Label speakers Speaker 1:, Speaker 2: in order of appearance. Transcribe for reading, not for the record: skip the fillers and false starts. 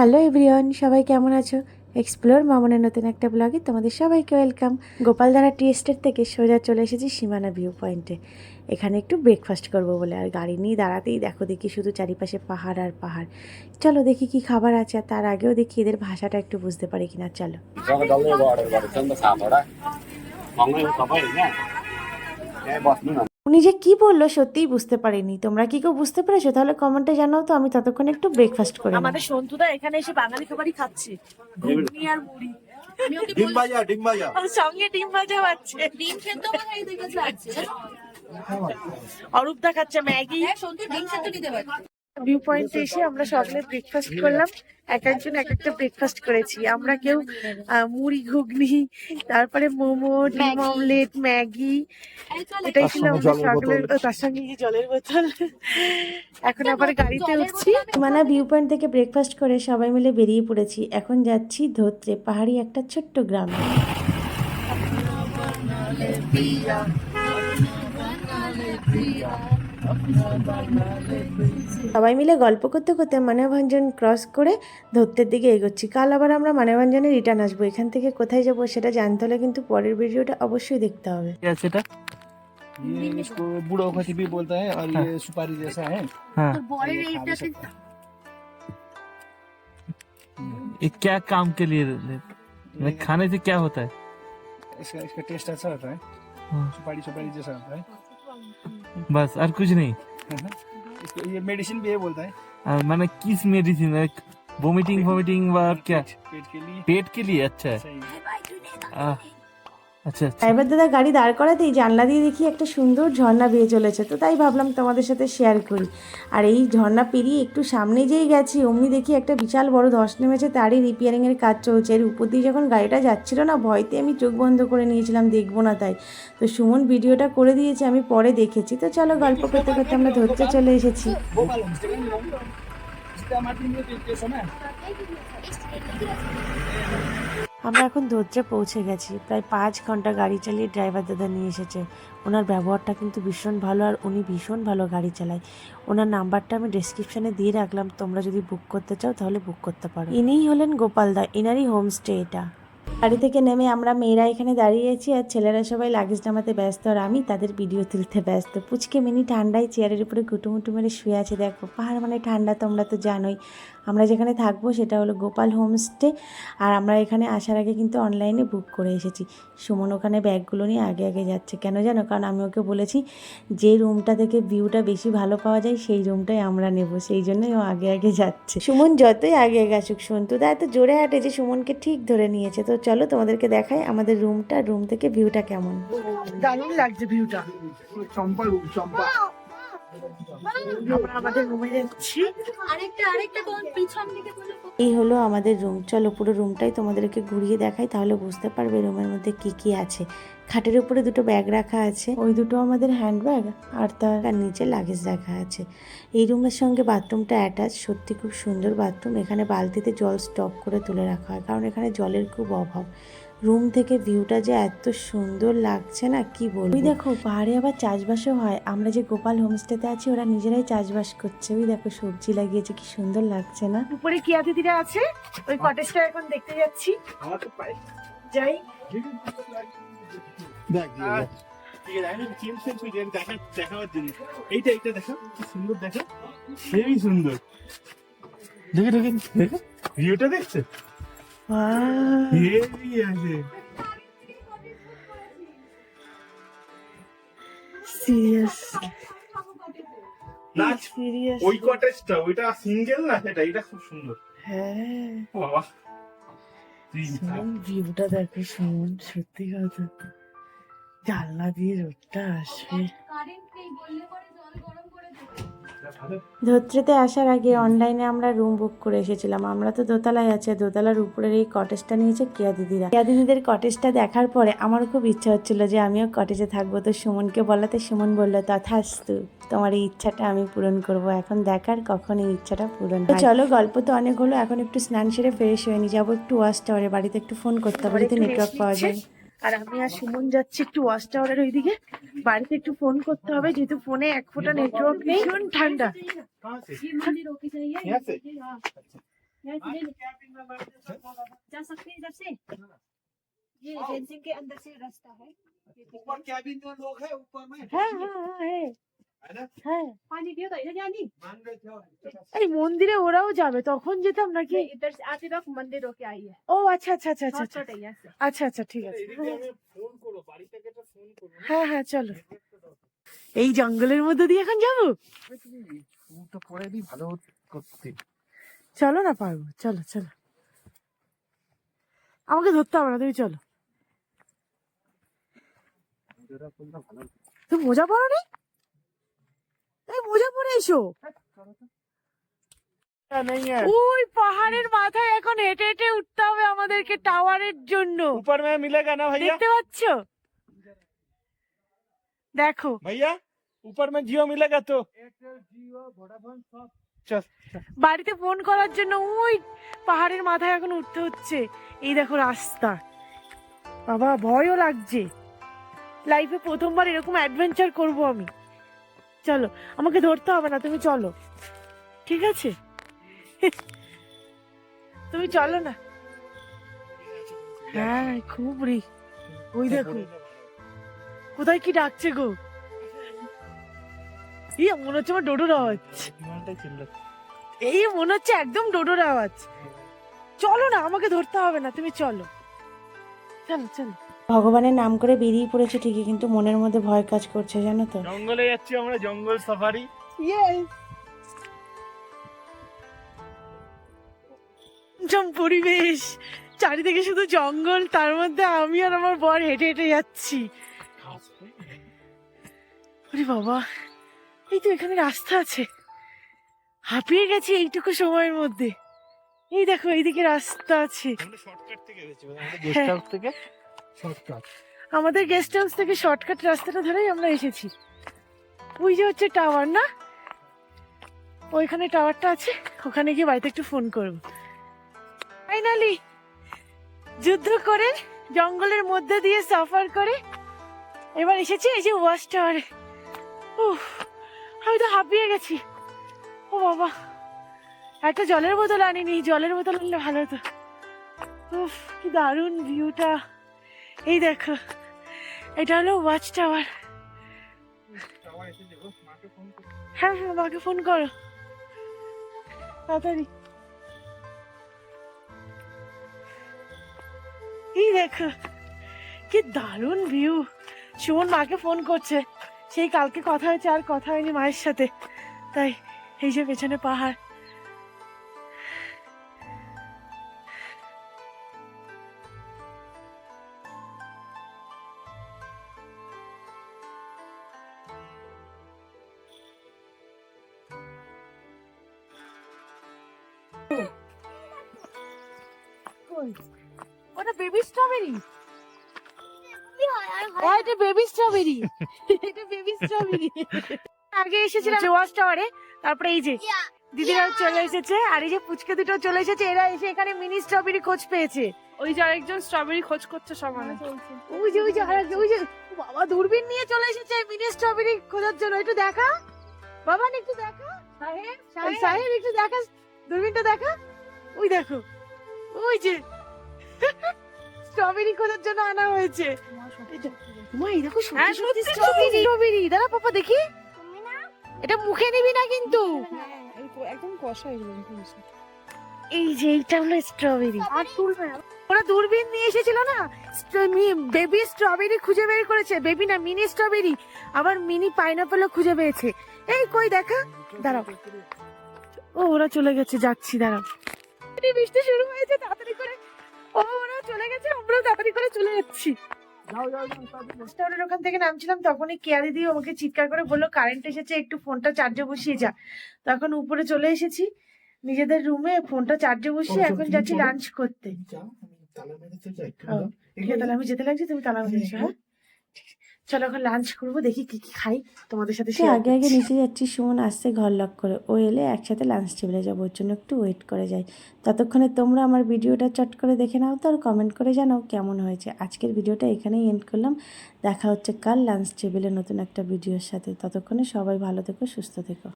Speaker 1: Hello everyone, সবাই কেমন আছো? এক্সপ্লোর মামনের নতুন একটা ব্লগে তোমাদের সবাইকে ওয়েলকাম। গোপালধারা টি এস্টেট থেকে সোজা চলে এসেছি সীমানা ভিউ পয়েন্টে। এখানে একটু ব্রেকফাস্ট করব বলে, আর গাড়ি নিয়ে দাঁড়াতেই দেখো দেখি শুধু চারিপাশে পাহাড় আর পাহাড়। চলো দেখি কি খাবার আছে, আর তার আগেও দেখি এদের ভাষাটা একটু বুঝতে পারি কিনা। চলো। উনি যে কি বললো সত্যিই বুঝতে পারিনি। তোমরা কি কেউ বুঝতে পেরেছো? তাহলে কমেন্টে জানাও তো, আমি ততক্ষণ একটু ব্রেকফাস্ট করে নিই।
Speaker 2: আমাদের সন্তুদা এখানে এসে বাঙালি খাবারই খাচ্ছে, ঘুগনি আর মুড়ি।
Speaker 3: ডিম ভাজা
Speaker 2: আর সঙ্গে ডিম ভাজা আছে,
Speaker 4: ডিম সেদ্ধ কোথায় দেখেছো আছে?
Speaker 2: অরূপদা খাচ্ছে ম্যাগি।
Speaker 4: সন্তু ডিম সেদ্ধ দিতে পারে।
Speaker 2: ভিউ পয়েন্টে এসে আমরা সকালে ব্রেকফাস্ট করলাম। এক একজন এক একটা ব্রেকফাস্ট করেছি। আমরা কেউ মুড়ি ঘুগনি, তারপরে মোমো, ডিম অমলেট, ম্যাগি, এটাই ছিল আমাদের সকালের। তার সঙ্গে জলের বোতল। এখন আবার গাড়িতে উঠছি।
Speaker 1: সীমানা ভিউ পয়েন্ট থেকে ব্রেকফাস্ট করে সবাই মিলে বেরিয়ে পড়েছি। এখন যাচ্ছি ধোত্রে, পাহাড়ি একটা ছোট্ট গ্রামে। সবাই মিলে গল্প করতে করতে মানভঞ্জন ক্রস করে ধরতের দিকে এগোচ্ছি। কাল আবার আমরা মানভঞ্জনে রিটার্ন আসবো। এখান থেকে কোথায় যাবো সেটা জানতে হলে কিন্তু পরের ভিডিওটা অবশ্যই দেখতে হবে।
Speaker 3: ये इसको बूढ़ो खती भी बोलता है और ये सुपारी जैसा है।
Speaker 5: हाँ। ये क्या काम के लिए खाने से क्या होता है?
Speaker 3: इसका इसका टेस्ट अच्छा होता है,
Speaker 5: हाँ।
Speaker 3: सुपारी सुपारी जैसा होता है।
Speaker 5: बस और कुछ नहीं।
Speaker 3: इसको ये मेडिसिन भी है बोलता है।
Speaker 5: माने किस मेडिसिन है? वोमिटिंग वोमिटिंग व क्या?
Speaker 3: पेट के लिए
Speaker 5: पेट के लिए अच्छा है।
Speaker 3: सही है।
Speaker 5: अच्छा अच्छा।
Speaker 1: ড্রাইভার দাদা গাড়ি দাঁড় করাতেই জানলা দিয়ে দেখি একটা সুন্দর ঝর্ণা বেয়ে চলেছে, তো তাই ভাবলাম তোমাদের সাথে শেয়ার করি। আর এই ঝর্ণা পেরিয়ে একটু সামনে যেই গেছি অমনি দেখি একটা বিশাল বড় ধস নেমেছে, তারই রিপেয়ারিংয়ের কাজ চলছে। এর উপর দিয়ে যখন গাড়িটা যাচ্ছিল না, ভয়তে আমি চোখ বন্ধ করে নিয়েছিলাম, দেখবো না তাই। তো সুমন ভিডিওটা করে দিয়েছে, আমি পরে দেখেছি। তো চলো গল্প করতে করতে আমরা ধরতে চলে এসেছি। আমরা এখন ধৈর্যে পৌঁছে গেছি। প্রায় 5 ঘন্টা গাড়ি চালিয়ে ড্রাইভার দাদা নিয়ে এসেছে। ওনার ব্যবহারটা কিন্তু ভীষণ ভালো, আর উনি ভীষণ ভালো গাড়ি চালায়। ওনার নাম্বারটা আমি ডেসক্রিপশানে দিয়ে রাখলাম, তোমরা যদি বুক করতে চাও তাহলে বুক করতে পারো। ইনিই হলেন গোপালদা, ইনারই হোমস্টে এটা। গাড়ি থেকে নেমে আমরা মেয়েরা এখানে দাঁড়িয়েছি, আর ছেলেরা সবাই লাগেজ নামাতে ব্যস্ত, আর আমি তাদের ভিডিও তুলতে ব্যস্ত। পুচকে মিনি ঠান্ডায় চেয়ারের উপরে গুটুমুটু মেরে শুয়ে আছে। দেখো পাহাড় মানে ঠান্ডা, তোমরা তো জানোই। আমরা যেখানে থাকবো সেটা হলো গোপাল হোমস্টে, আর আমরা এখানে আসার আগে কিন্তু অনলাইনে বুক করে এসেছি। সুমন ওখানে ব্যাগগুলো নিয়ে আগে আগে যাচ্ছে। কেন জানো? কারণ আমি ওকে বলেছি যে রুমটা থেকে ভিউটা বেশি ভালো পাওয়া যায় সেই রুমটাই আমরা নেব, সেই জন্যই ও আগে আগে যাচ্ছে। সুমন যতই আগে গেছুক, সন্তুদা এত জোরে হাঁটে যে সুমনকে ঠিক ধরে নিয়েছে। তো চলো তোমাদেরকে দেখাই আমাদের রুমটা, রুম থেকে ভিউটা কেমন।
Speaker 2: দারুণ লাগছে ভিউটা।
Speaker 3: चंपा रूम चंपा
Speaker 2: আমরা আমাদের রুমে যাচ্ছি।
Speaker 4: আরেকটা কোন পিছন দিকে বলে।
Speaker 1: এই হলো আমাদের রুম। চলো পুরো রুমটাই তোমাদেরকে ঘুরিয়ে দেখাই, তাহলে বুঝতে পারবে রুমের মধ্যে কি কি আছে। খাটের উপরে দুটো ব্যাগ রাখা আছে, ওই দুটো আমাদের হ্যান্ড ব্যাগ, আর তার নিচে লাগেজ রাখা আছে। এই রুমের সঙ্গে বাথরুমটা অ্যাটাচ। সত্যি খুব সুন্দর বাথরুম। এখানে বালতিতে জল স্টক করে তুলে রাখা হয়, কারণ এখানে জলের খুব অভাব। রুম থেকে ভিউটা যে এত সুন্দর লাগছে না, কি বলবো। ওই দেখো পাহাড়ে আবার চাষবাসও হয়। আমরা যে গোপাল হোমস্টেতে আছি ওরা নিজেরাই চাষবাস করছে। ওই দেখো সবজি লাগিয়েছে, কি সুন্দর লাগছে না?
Speaker 2: উপরে কিয়া দিদিরা আছে, ওই কটেজটা এখন দেখতে যাচ্ছি। যাই।
Speaker 3: देख ঠিক আছে আমি চিম সেলফি দেখাবার জন্য এইটা দেখো কি সুন্দর, দেখো হেভি সুন্দর। দেখো দেখো দেখো ভিউটা দেখছো? হেভি আছে।
Speaker 2: সিরিয়াস
Speaker 3: না
Speaker 2: সিরিয়াস।
Speaker 3: ওই কটেজটা ওইটা সিঙ্গেল না, এটা খুব সুন্দর।
Speaker 2: হ্যাঁ
Speaker 3: বাবা
Speaker 2: ভিউটা দেখো সুমন, সত্যি কথা। জানলা দিয়ে রোদটা আসবে।
Speaker 4: কারেন্ট নেই বললে পরে জল গরম করে দেব।
Speaker 1: ধোত্রেতে আসার আগে অনলাইনে আমরা রুম বুক করে এসেছিলাম। আমরা তো দোতলায় আছে, দোতলার উপরের এই কটেজটা নিয়েছে কেয়া দিদিরা। কেয়া দিদিদের কটেজটা দেখার পরে আমারও খুব ইচ্ছা হচ্ছিল যে আমিও কটেজে থাকবো। তো সুমনকে বলাতে সুমন বললো তথাস্তু, তোমার এই ইচ্ছাটা আমি পূরণ করব। এখন দেখার কখন এই ইচ্ছাটা পূরণ হয়। চলো গল্প তো অনেক হলো, এখন একটু স্নান সেরে ফ্রেশ হয়ে নিয়ে যাবো একটু ওয়াচ টাওয়ারে। বাড়িতে একটু ফোন করতে হবে যদি নেটওয়ার্ক পাওয়া যায়।
Speaker 2: আর আমি আর সুমন যাচ্ছি একটু ওয়াচ টাওয়ারের ওইদিকে। বাড়িতে একটু ফোন করতে হবে, যেহেতু ফোনে এক ফোঁটা নেটওয়ার্ক নেই। ভীষণ ঠান্ডা।
Speaker 3: कहाँ से?
Speaker 4: ये मंदिर होके जाइए।
Speaker 3: यहाँ से?
Speaker 4: जा सकते हैं इधर से, ये फेंसिंग के अंदर से रास्ता है।
Speaker 3: ऊपर कैबिन में लोग हैं, ऊपर में
Speaker 2: হ্যাঁ হ্যাঁ হ্যাঁ
Speaker 3: है ना?
Speaker 2: হ্যাঁ
Speaker 4: पानी दियो तो इधर जानी,
Speaker 3: मान गए थे
Speaker 2: এই মন্দিরে ওরাও যাবে, তখন যেতাম নাকি?
Speaker 4: नहीं इधर से आते वक्त मंदिर होके आई है,
Speaker 2: ও আচ্ছা আচ্ছা আচ্ছা আচ্ছা আচ্ছা
Speaker 4: छोटे यहाँ से।
Speaker 2: আচ্ছা আচ্ছা ঠিক আছে।
Speaker 3: এদিকে আমি ফোন করবো, বাড়ি থেকে একটা ফোন করবো।
Speaker 2: হ্যাঁ হ্যাঁ চলো। এই জঙ্গলের মধ্যে দিয়ে এখন যাবো?
Speaker 3: তো পরে দিই ভালো করতে।
Speaker 2: চলো না, পারবো, চলো চলো। আমাকে ধরতে হবে না, তুমি চলো। তুমি মোজা পরো নি? এই মোজা পরে এসো। ওই পাহাড়ের মাথায় এখন হেঁটে হেঁটে উঠতে হবে আমাদেরকে টাওয়ারের জন্য।
Speaker 3: ऊपर में मिलेगा ना भैया?
Speaker 2: দেখতে পাচ্ছ? দেখো
Speaker 3: भैया ऊपर में जियो मिलेगा तो एयरटेल जियो वोडाफोन सब। चल
Speaker 2: বাড়িতে ফোন করার জন্য ওই পাহাড়ের মাথায় এখন উঠতে হচ্ছে। এই দেখো রাস্তা, বাবা ভয়ও লাগছে। লাইফে প্রথমবার এরকম অ্যাডভেঞ্চার করব আমি। চলো, আমাকে ধরতে হবে না, তুমি চলো, ঠিক আছে? তুমি চলো না। হ্যাঁ খুব রি, ওই দেখো কোথায় কি ডাকছে গো। এই মনে হচ্ছে আমার ডোডোর আওয়াজ, এই মনে হচ্ছে একদম ডোডোর আওয়াজ। চলো না, আমাকে ধরতে হবে না, তুমি চলো, চলো চলো।
Speaker 1: ভগবানের নাম করে বেরিয়ে পড়েছে ঠিকই, কিন্তু মনের মধ্যে ভয় কাজ করছে, জানো তো।
Speaker 3: জঙ্গলে যাচ্ছি আমরা, জঙ্গল সাফারি।
Speaker 2: পরিবেশ চারিদিকে শুধু জঙ্গল, তার মধ্যে আমি আর আমার বর হেঁটে হেঁটে যাচ্ছি। আরে বাবা, এই তো এখানে রাস্তা আছে। হাঁপিয়ে গেছি এইটুকু সময়ের মধ্যে। এই দেখো এইদিকে রাস্তা আছে।
Speaker 3: আমরা শর্টকাট থেকে গেছি, আমাদের গেস্ট হাউস থেকে শর্টকাট।
Speaker 2: আমাদের গেস্ট হাউস থেকে শর্টকাট রাস্তাটা ধরেই আমরা এসেছি। ওই যে হচ্ছে টাওয়ার না, ওইখানে টাওয়ারটা আছে, ওখানে গিয়ে বাড়িতে একটু ফোন করবো। ফাইনালি যুদ্ধ করে জঙ্গলের মধ্যে দিয়ে সাফার করে এবার এসেছি এই যে ওয়াচ টাওয়ারে। উফ, আমি তো হাঁপিয়ে গেছি। ও বাবা, একটা জলের বোতল আনিনি, জলের বোতল আনলে ভালো হতো। উফ, কি দারুণ ভিউটা। এই দেখো, এটা হলো ওয়াচ টাওয়ার। হ্যাঁ হ্যাঁ, মাকে ফোন করো তাড়াতাড়ি। এই দেখো কি দারুণ ভিউ। সুমন মাকে ফোন করছে, সেই কালকে কথা হয়েছে, আর কথা হয়নি মায়ের সাথে, তাই এই যে পেছনে পাহাড়। ওটা বেবি স্ট্রবেরি, এটা বেবি স্ট্রবেরি, এটা বেবি স্ট্রবেরি। আগে এসেছিলাম ওয়াচ টাওয়ারে, তারপরে এই যে দিদিরা চলে এসেছে, আর এই যে পুচকে দুটো চলে এসেছে। এরা এসে এখানে মিনি স্ট্রবেরি খোঁজ পেয়েছে।
Speaker 4: ওই যে আরেকজন স্ট্রবেরি খোঁজ করছে সমানে।
Speaker 2: ওই যে আরেকজন, ওই যে বাবা দূরবীন নিয়ে চলে এসেছে মিনি স্ট্রবেরি খোঁজার জন্য। একটু দেখা বাবা, একটু দেখা সাহেব, একটু দেখা দূরবীনটা দেখা। ওই দেখো, ওই যে স্ট্রবেরি খোঁজার জন্য আনা হয়েছে। মা এই দেখো, সত্যি স্ট্রবেরি। দাঁড়া পাপা দেখি, এটা মুখে নিবি না কিন্তু,
Speaker 4: একদম কষা এগুলো।
Speaker 2: এই যে এইটা হলো স্ট্রবেরি।
Speaker 4: আর তুলবে না।
Speaker 2: ওরা দূরবীন নিয়ে এসেছিল না, বেবি স্ট্রবেরি খুঁজে বের করেছে। বেবি না, মিনি স্ট্রবেরি, আবার মিনি পাইনাপেলও খুঁজে পেয়েছে। এই কই দেখা, দাঁড়াও। ও ওরা চলে গেছে, যাচ্ছি, দাঁড়াও। বৃষ্টি শুরু হয়েছে, তাড়াতাড়ি করে। ও ওরা চলে গেছে, আমরাও তাড়াতাড়ি করে চলে যাচ্ছি। স্টোরের ওখান থেকে নামছিলাম, তখনই কেয়া দিদি আমাকে চিৎকার করে বললো কারেন্ট এসেছে, একটু ফোনটা চার্জে বসিয়ে যা। তখন উপরে চলে এসেছি নিজেদের রুমে, ফোনটা চার্জে বসিয়ে এখন যাচ্ছি লাঞ্চ করতে। ঠিক আছে, তাহলে আমি যেতে লাগছি, তুমি তালা মেরে এসো। হ্যাঁ চলো, এখন লাঞ্চ করবো, দেখি কি কি খাই, তোমাদের সাথে
Speaker 1: সে আগে আগে নিচে যাচ্ছি, সুমন আসছে ঘর লক করে। ও এলে একসাথে লাঞ্চ টেবিলে যাবো, ওর জন্য একটু ওয়েট করে যাই। ততক্ষণে তোমরা আমার ভিডিওটা চট করে দেখে নাও তো, আর কমেন্ট করে জানাও কেমন হয়েছে। আজকের ভিডিওটা এখানেই এন্ড করলাম, দেখা হচ্ছে কাল লাঞ্চ টেবিলে নতুন একটা ভিডিওর সাথে। ততক্ষণে সবাই ভালো থেকো, সুস্থ থেকো।